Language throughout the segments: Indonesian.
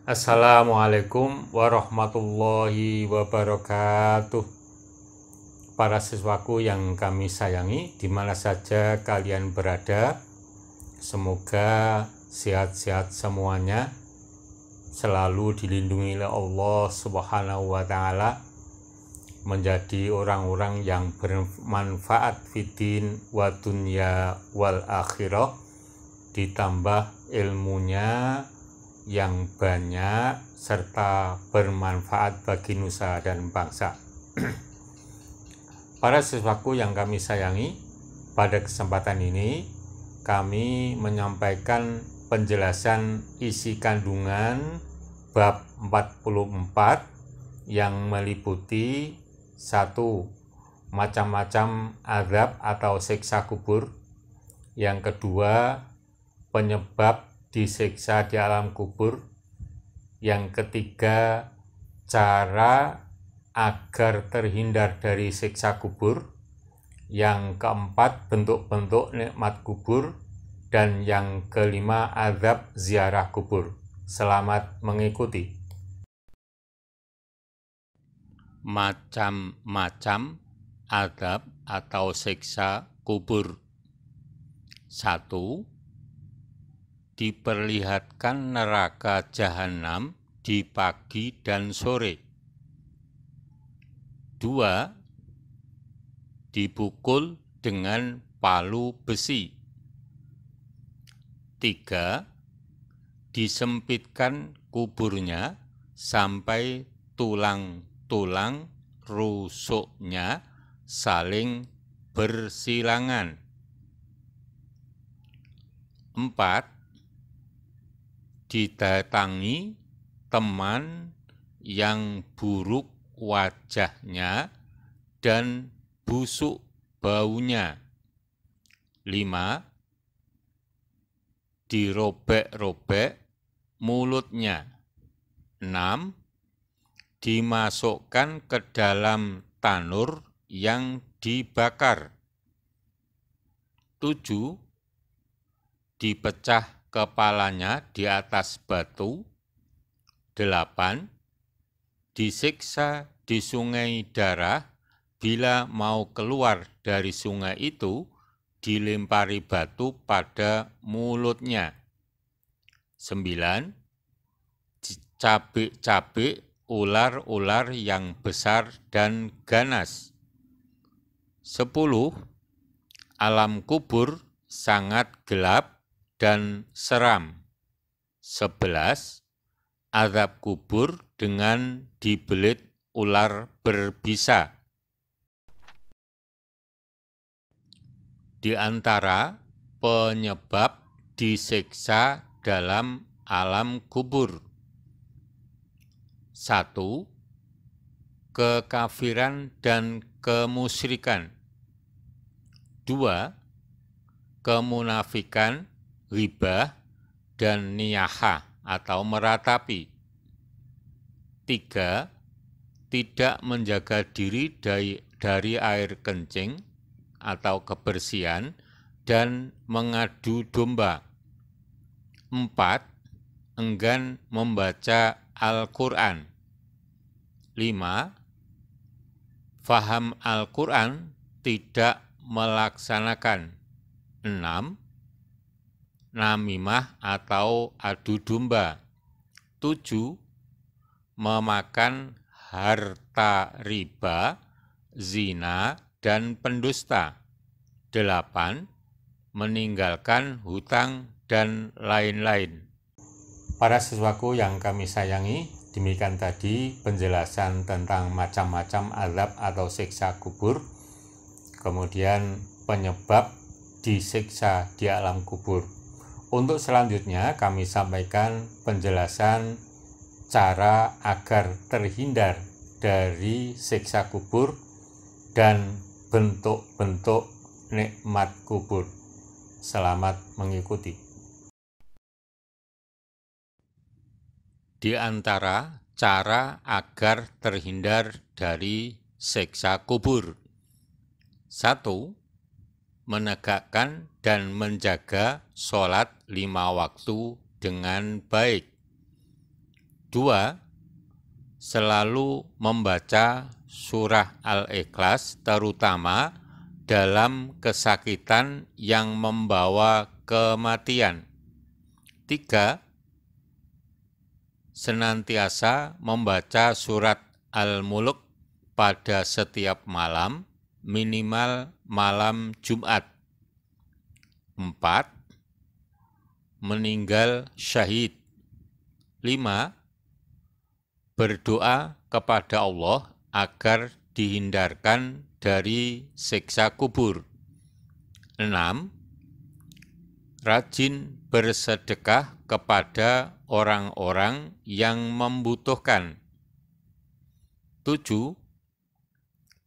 Assalamualaikum warahmatullahi wabarakatuh. Para siswaku yang kami sayangi, di mana saja kalian berada, semoga sehat-sehat semuanya, selalu dilindungi oleh Allah Subhanahu wa Ta'ala, menjadi orang-orang yang bermanfaat fiddin wa dunya wal akhirah, ditambah ilmunya yang banyak serta bermanfaat bagi nusa dan bangsa. Para siswaku yang kami sayangi, pada kesempatan ini kami menyampaikan penjelasan isi kandungan bab 44 yang meliputi 1. Macam-macam azab atau siksa kubur. Yang kedua, penyebab disiksa di alam kubur. Yang ketiga, cara agar terhindar dari siksa kubur. Yang keempat, bentuk-bentuk nikmat kubur. Dan yang kelima, azab ziarah kubur. Selamat mengikuti. Macam-macam azab atau siksa kubur. 1. Diperlihatkan neraka jahanam di pagi dan sore. 2. Dipukul dengan palu besi. 3. Disempitkan kuburnya sampai tulang-tulang rusuknya saling bersilangan. 4. Didatangi teman yang buruk wajahnya dan busuk baunya. 5. Dirobek-robek mulutnya. 6. Dimasukkan ke dalam tanur yang dibakar. 7. Dipecah kepalanya di atas batu. 8. Disiksa di sungai darah, bila mau keluar dari sungai itu, dilempari batu pada mulutnya. 9. Cabik-cabik ular-ular yang besar dan ganas. 10. Alam kubur sangat gelap dan seram. 11. Azab kubur dengan dibelit ular berbisa. Di antara penyebab disiksa dalam alam kubur. 1. Kekafiran dan kemusyrikan. 2. Kemunafikan, ghibah, dan niyahah atau meratapi. 3. Tidak menjaga diri dari air kencing atau kebersihan dan mengadu domba. 4. Enggan membaca Al-Quran. 5. Faham Al-Quran, tidak melaksanakan. 6. Namimah atau adu domba. 7. Memakan harta riba, zina, dan pendusta. 8. Meninggalkan hutang dan lain-lain. Para siswaku yang kami sayangi, demikian tadi penjelasan tentang macam-macam azab atau siksa kubur, kemudian penyebab disiksa di alam kubur. Untuk selanjutnya kami sampaikan penjelasan cara agar terhindar dari siksa kubur dan bentuk-bentuk nikmat kubur. Selamat mengikuti. Di antara cara agar terhindar dari siksa kubur. 1. Menegakkan dan menjaga sholat 5 waktu dengan baik. 2. Selalu membaca surah Al-Ikhlas terutama dalam kesakitan yang membawa kematian. 3. Senantiasa membaca surat Al-Mulk pada setiap malam, minimal malam Jumat. 4. Meninggal syahid. 5. Berdoa kepada Allah agar dihindarkan dari siksa kubur. 6. Rajin bersedekah kepada orang-orang yang membutuhkan. 7.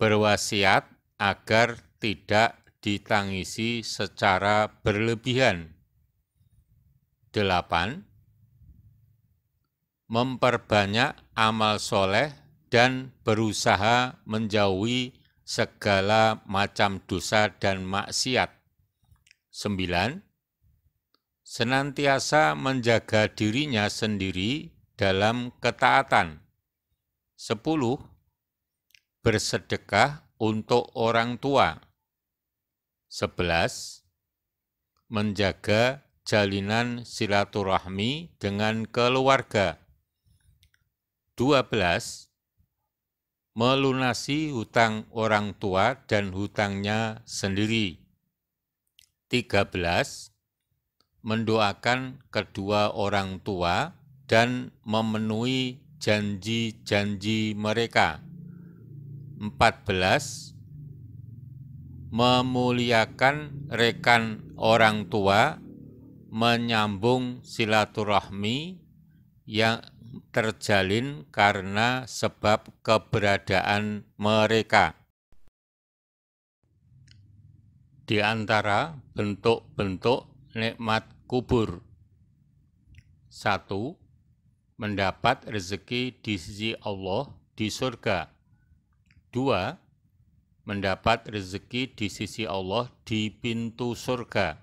Berwasiat agar tidak ditangisi secara berlebihan. 8. Memperbanyak amal soleh dan berusaha menjauhi segala macam dosa dan maksiat. 9. Senantiasa menjaga dirinya sendiri dalam ketaatan. 10. Bersedekah untuk orang tua. 11. Menjaga jalinan silaturahmi dengan keluarga. 12. Melunasi hutang orang tua dan hutangnya sendiri. 13. Mendoakan kedua orang tua dan memenuhi janji-janji mereka. 14. Memuliakan rekan orang tua, menyambung silaturahmi yang terjalin karena sebab keberadaan mereka. Di antara bentuk-bentuk nikmat kubur. 1. Mendapat rezeki di sisi Allah di surga. 2. Mendapat rezeki di sisi Allah di pintu surga.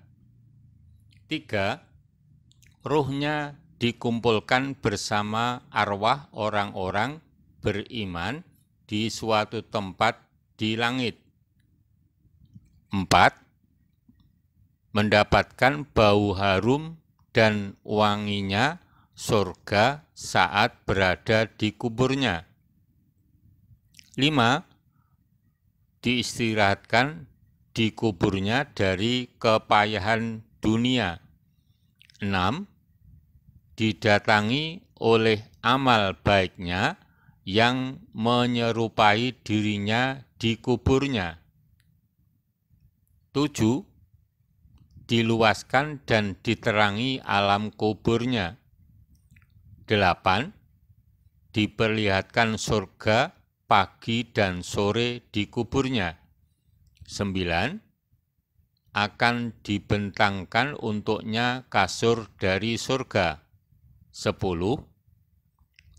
3. Ruhnya dikumpulkan bersama arwah orang-orang beriman di suatu tempat di langit. 4. Mendapatkan bau harum dan wanginya surga saat berada di kuburnya. 5. Diistirahatkan di kuburnya dari kepayahan dunia. 6. Didatangi oleh amal baiknya yang menyerupai dirinya di kuburnya. 7. Diluaskan dan diterangi alam kuburnya. 8. Diperlihatkan surga pagi dan sore di kuburnya. 9. Akan dibentangkan untuknya kasur dari surga. 10.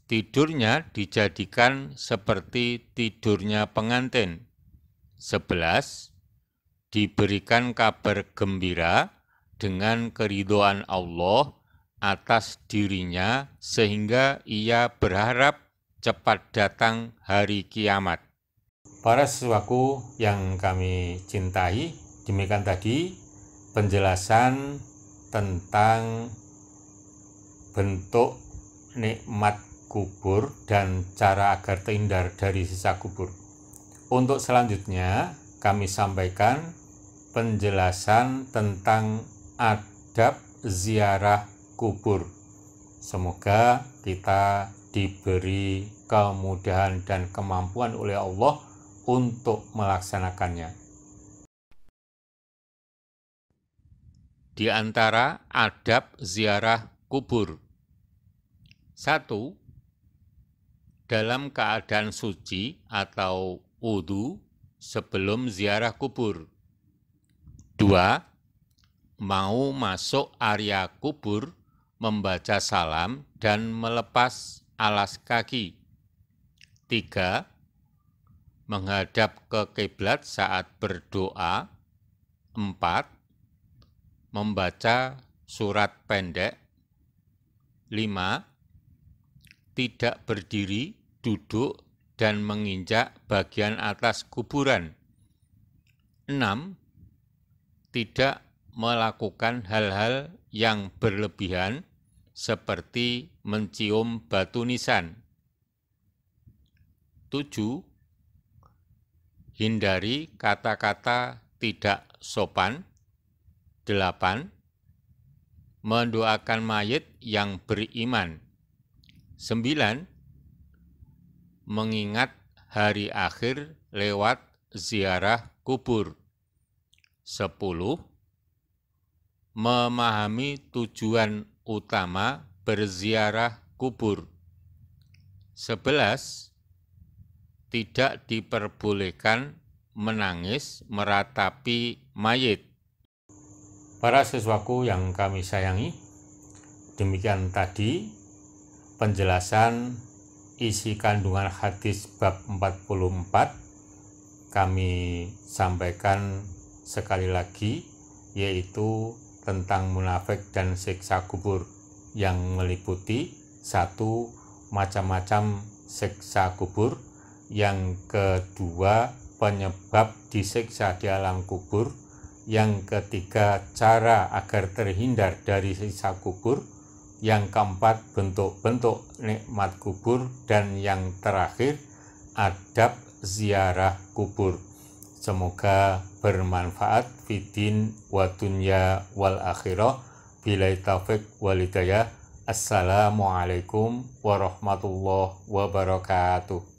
Tidurnya dijadikan seperti tidurnya pengantin. 11. Diberikan kabar gembira dengan keridhaan Allah atas dirinya sehingga ia berharap cepat datang hari kiamat. Para siswaku yang kami cintai, demikian tadi penjelasan tentang bentuk nikmat kubur dan cara agar terhindar dari siksa kubur. Untuk selanjutnya kami sampaikan penjelasan tentang adab ziarah kubur. Semoga kita diberi kemudahan dan kemampuan oleh Allah untuk melaksanakannya. Di antara adab ziarah kubur. 1. Dalam keadaan suci atau wudu sebelum ziarah kubur. 2. Mau masuk area kubur, membaca salam dan melepas alas kaki. 3. Menghadap ke kiblat saat berdoa. 4. Membaca surat pendek. 5. tidak berdiri, duduk, dan menginjak bagian atas kuburan. 6. Tidak melakukan hal-hal yang berlebihan seperti mencium batu nisan. 7. Hindari kata-kata tidak sopan. 8. Mendoakan mayit yang beriman. 9. Mengingat hari akhir lewat ziarah kubur. 10. Memahami tujuan utama berziarah kubur. 11. Tidak diperbolehkan menangis meratapi mayit. Para siswaku yang kami sayangi, demikian tadi penjelasan isi kandungan hadis bab 44 kami sampaikan sekali lagi, yaitu tentang munafik dan siksa kubur yang meliputi 1. Macam-macam siksa kubur, yang kedua penyebab disiksa di alam kubur, yang ketiga cara agar terhindar dari siksa kubur, yang keempat bentuk-bentuk nikmat kubur, dan yang terakhir adab ziarah kubur. Semoga bermanfaat fidin wa dunya wal akhirah. Billahi taufiq wal hidayah. Assalamualaikum warahmatullahi wabarakatuh.